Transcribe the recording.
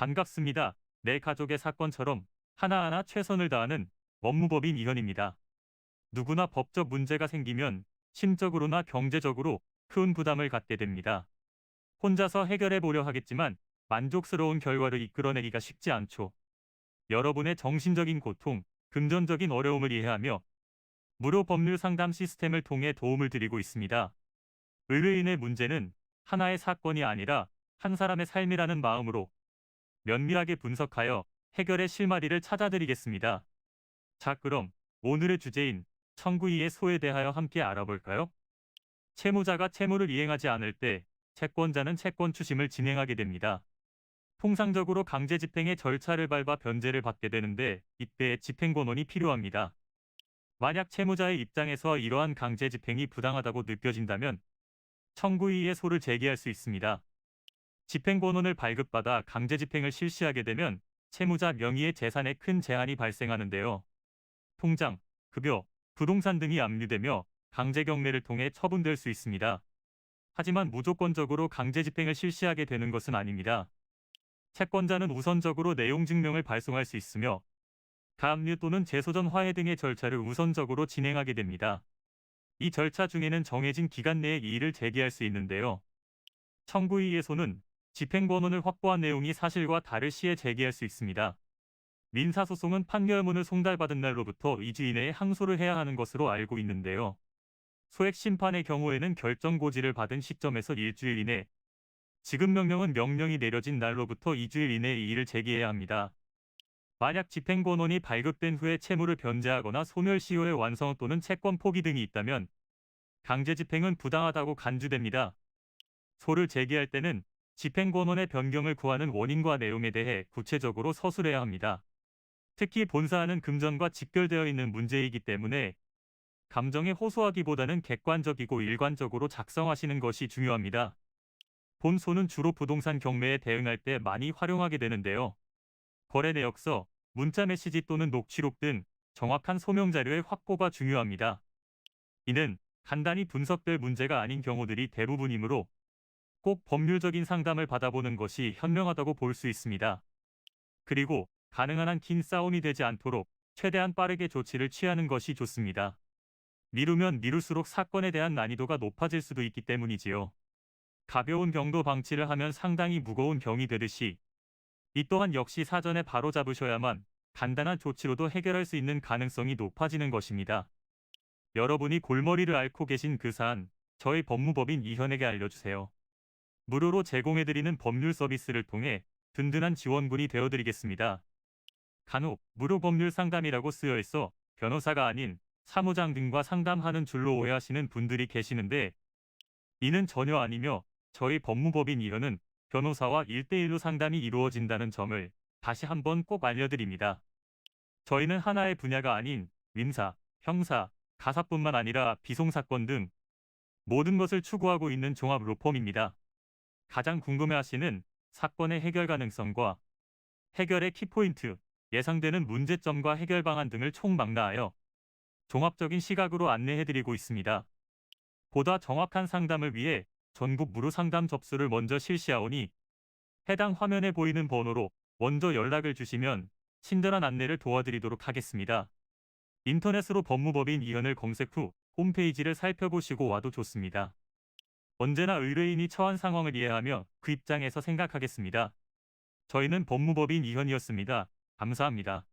반갑습니다. 내 가족의 사건처럼 하나하나 최선을 다하는 법무법인 이현입니다. 누구나 법적 문제가 생기면 심적으로나 경제적으로 큰 부담을 갖게 됩니다. 혼자서 해결해 보려 하겠지만 만족스러운 결과를 이끌어내기가 쉽지 않죠. 여러분의 정신적인 고통, 금전적인 어려움을 이해하며 무료 법률 상담 시스템을 통해 도움을 드리고 있습니다. 의뢰인의 문제는 하나의 사건이 아니라 한 사람의 삶이라는 마음으로 면밀하게 분석하여 해결의 실마리를 찾아드리겠습니다. 자, 그럼 오늘의 주제인 청구이의 소에 대하여 함께 알아볼까요? 채무자가 채무를 이행하지 않을 때 채권자는 채권 추심을 진행하게 됩니다. 통상적으로 강제 집행의 절차를 밟아 변제를 받게 되는데 이때 집행권원이 필요합니다. 만약 채무자의 입장에서 이러한 강제 집행이 부당하다고 느껴진다면 청구이의 소를 제기할 수 있습니다. 집행권원을 발급받아 강제 집행을 실시하게 되면 채무자 명의의 재산에 큰 제한이 발생하는데요. 통장, 급여, 부동산 등이 압류되며 강제 경매를 통해 처분될 수 있습니다. 하지만 무조건적으로 강제 집행을 실시하게 되는 것은 아닙니다. 채권자는 우선적으로 내용 증명을 발송할 수 있으며 가압류 또는 재소전 화해 등의 절차를 우선적으로 진행하게 됩니다. 이 절차 중에는 정해진 기간 내에 이의를 제기할 수 있는데요. 청구이의소는 집행권원을 확보한 내용이 사실과 다를 시에 제기할 수 있습니다. 민사소송은 판결문을 송달받은 날로부터 2주 이내에 항소를 해야 하는 것으로 알고 있는데요. 소액 심판의 경우에는 결정 고지를 받은 시점에서 일주일 이내, 지급명령은 명령이 내려진 날로부터 2주일 이내에 이의를 제기해야 합니다. 만약 집행권원이 발급된 후에 채무를 변제하거나 소멸시효의 완성 또는 채권 포기 등이 있다면 강제 집행은 부당하다고 간주됩니다. 소를 제기할 때는 집행권원의 변경을 구하는 원인과 내용에 대해 구체적으로 서술해야 합니다. 특히 본사안은 금전과 직결되어 있는 문제이기 때문에 감정에 호소하기보다는 객관적이고 일관적으로 작성하시는 것이 중요합니다. 본소는 주로 부동산 경매에 대응할 때 많이 활용하게 되는데요. 거래 내역서, 문자 메시지 또는 녹취록 등 정확한 소명 자료의 확보가 중요합니다. 이는 간단히 분석될 문제가 아닌 경우들이 대부분이므로 꼭 법률적인 상담을 받아보는 것이 현명하다고 볼 수 있습니다. 그리고 가능한 한 긴 싸움이 되지 않도록 최대한 빠르게 조치를 취하는 것이 좋습니다. 미루면 미룰수록 사건에 대한 난이도가 높아질 수도 있기 때문이지요. 가벼운 병도 방치를 하면 상당히 무거운 병이 되듯이 이 또한 역시 사전에 바로 잡으셔야만 간단한 조치로도 해결할 수 있는 가능성이 높아지는 것입니다. 여러분이 골머리를 앓고 계신 그 사안, 저희 법무법인 이현에게 알려주세요. 무료로 제공해드리는 법률 서비스를 통해 든든한 지원군이 되어드리겠습니다. 간혹 무료 법률 상담이라고 쓰여 있어 변호사가 아닌 사무장 등과 상담하는 줄로 오해하시는 분들이 계시는데 이는 전혀 아니며 저희 법무법인 이현은 변호사와 1대1로 상담이 이루어진다는 점을 다시 한번 꼭 알려드립니다. 저희는 하나의 분야가 아닌 민사, 형사, 가사뿐만 아니라 비송사건 등 모든 것을 추구하고 있는 종합 로펌입니다. 가장 궁금해하시는 사건의 해결 가능성과 해결의 키포인트, 예상되는 문제점과 해결 방안 등을 총망라하여 종합적인 시각으로 안내해드리고 있습니다. 보다 정확한 상담을 위해 전국 무료 상담 접수를 먼저 실시하오니 해당 화면에 보이는 번호로 먼저 연락을 주시면 친절한 안내를 도와드리도록 하겠습니다. 인터넷으로 법무법인 이현을 검색 후 홈페이지를 살펴보시고 와도 좋습니다. 언제나 의뢰인이 처한 상황을 이해하며 그 입장에서 생각하겠습니다. 저희는 법무법인 이현이었습니다. 감사합니다.